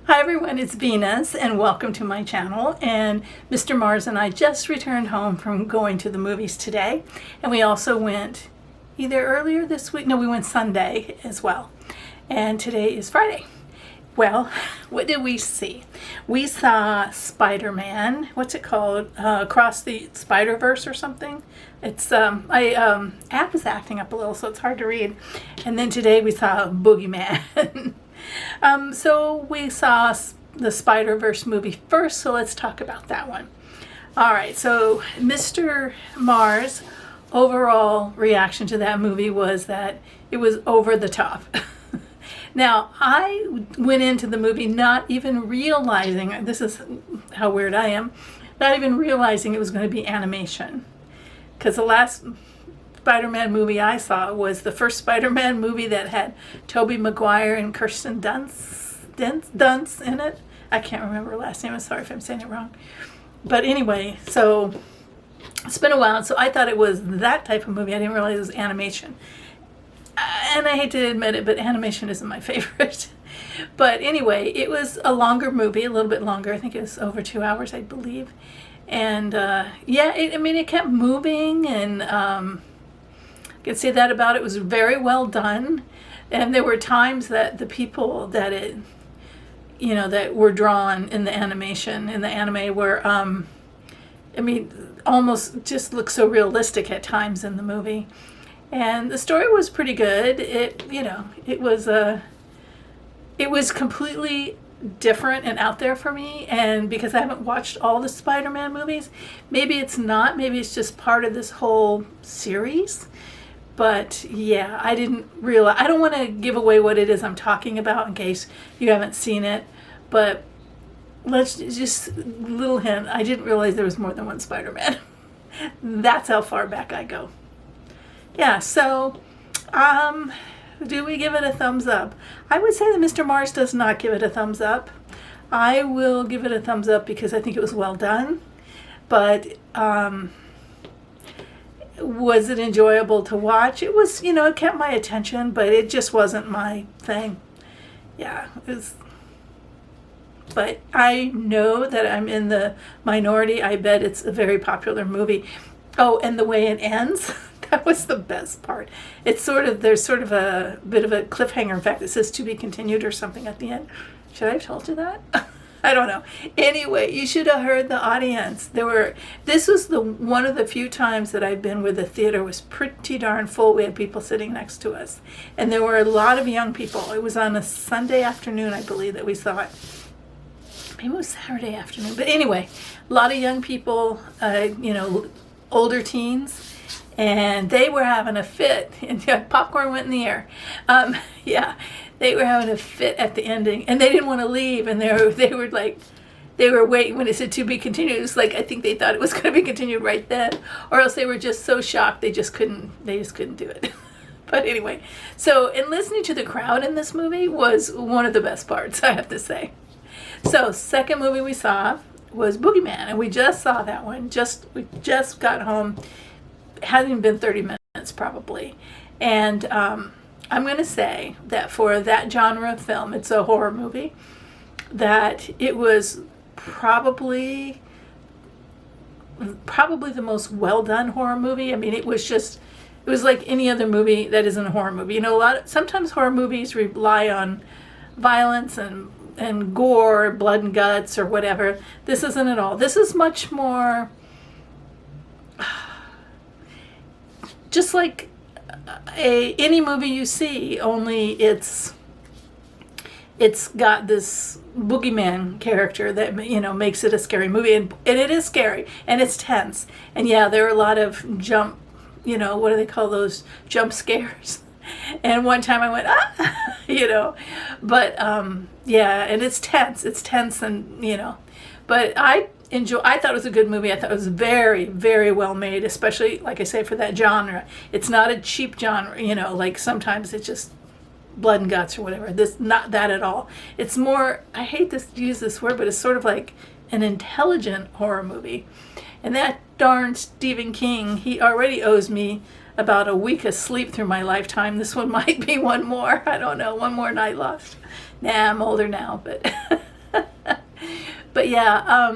Hi everyone, it's Venus and welcome to my channel. And Mr. Mars and I just returned home from going to the movies today. And we also went either earlier this week, no, we went Sunday as well. And today is Friday. Well, what did we see? We saw Spider-Man, what's it called? Across the Spider-Verse or something. It's, app is acting up a little, so it's hard to read. And then today we saw Boogeyman. So we saw the Spider-Verse movie first, so let's talk about that one. All right, so Mr. Mars' overall reaction to that movie was that it was over the top. Now, I went into the movie not even realizing, this is how weird I am, not even realizing it was going to be animation. Because the last Spider-Man movie I saw was the first Spider-Man movie that had Tobey Maguire and Kirsten Dunst in it. I can't remember her last name. I'm sorry if I'm saying it wrong. But anyway, so it's been a while. So I thought it was that type of movie. I didn't realize it was animation. And I hate to admit it, but animation isn't my favorite. But anyway, it was a longer movie, a little bit longer. I think it was over 2 hours, I believe. And yeah, it kept moving, and I can say that about it. It was very well done. And there were times that the people that that were drawn in the animation, in the anime, were, almost just looked so realistic at times in the movie. And the story was pretty good. It was completely different and out there for me. And because I haven't watched all the Spider-Man movies, maybe it's not. Maybe it's just part of this whole series. But yeah, I didn't realize. I don't want to give away what it is I'm talking about in case you haven't seen it. But let's just, little hint, I didn't realize there was more than one Spider-Man. That's how far back I go. Yeah, so do we give it a thumbs up? I would say that Mr. Mars does not give it a thumbs up. I will give it a thumbs up because I think it was well done. But was it enjoyable to watch? It was, it kept my attention, but it just wasn't my thing. Yeah, it was. But I know that I'm in the minority. I bet it's a very popular movie. Oh, and the way it ends. That was the best part. There's sort of a bit of a cliffhanger. In fact, it says to be continued or something at the end. Should I have told you that? I don't know. Anyway, you should have heard the audience. This was one of the few times that I've been where the theater was pretty darn full. We had people sitting next to us. And there were a lot of young people. It was on a Sunday afternoon, I believe, that we saw it. Maybe it was Saturday afternoon. But anyway, a lot of young people, older teens. And they were having a fit, and popcorn went in the air. Yeah, they were having a fit at the ending, and they didn't want to leave. And they were waiting when it said to be continued. It was like, I think they thought it was going to be continued right then, or else they were just so shocked they just couldn't do it. But anyway, and listening to the crowd in this movie was one of the best parts, I have to say. So second movie we saw was Boogeyman, and we just saw that one. We just got home. Hasn't even been 30 minutes probably. And I'm going to say that for that genre of film, it's a horror movie, that it was probably the most well done horror movie. It was like any other movie that isn't a horror movie. Sometimes horror movies rely on violence and gore, blood and guts or whatever. This isn't at all. This is much more just like any movie you see, only it's got this boogeyman character that makes it a scary movie, and it is scary and it's tense, and yeah, there are a lot of what do they call those, jump scares. And one time I went but yeah, and it's tense, and but I thought it was a good movie. I thought it was very, very well made, especially, like I say, for that genre. It's not a cheap genre, like sometimes it's just blood and guts or whatever. This, not that at all. It's more, I hate to use this word, but it's sort of like an intelligent horror movie. And that darn Stephen King, he already owes me about a week of sleep through my lifetime. This one might be one more. I don't know, one more night lost. Nah, I'm older now, but But yeah,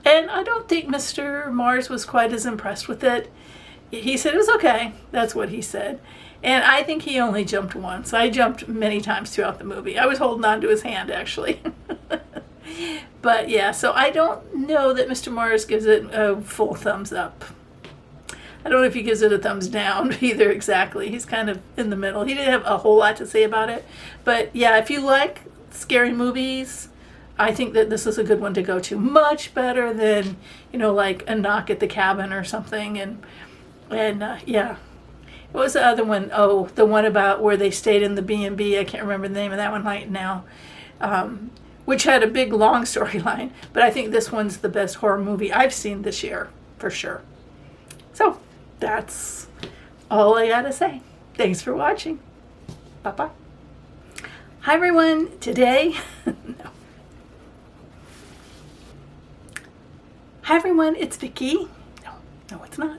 and I don't think Mr. Mars was quite as impressed with it. He said it was okay. That's what he said. And I think he only jumped once. I jumped many times throughout the movie. I was holding on to his hand, actually. But yeah, so I don't know that Mr. Mars gives it a full thumbs up. I don't know if he gives it a thumbs down either exactly. He's kind of in the middle. He didn't have a whole lot to say about it. But yeah, if you like scary movies, I think that this is a good one to go to. Much better than, like A Knock at the Cabin or something. And yeah. What was the other one? Oh, the one about where they stayed in the B&B. I can't remember the name of that one right now. Which had a big, long storyline. But I think this one's the best horror movie I've seen this year, for sure. So, that's all I gotta say. Thanks for watching. Bye-bye. Hi, everyone. Today... no. Hi, everyone. It's Vicki. No, it's not.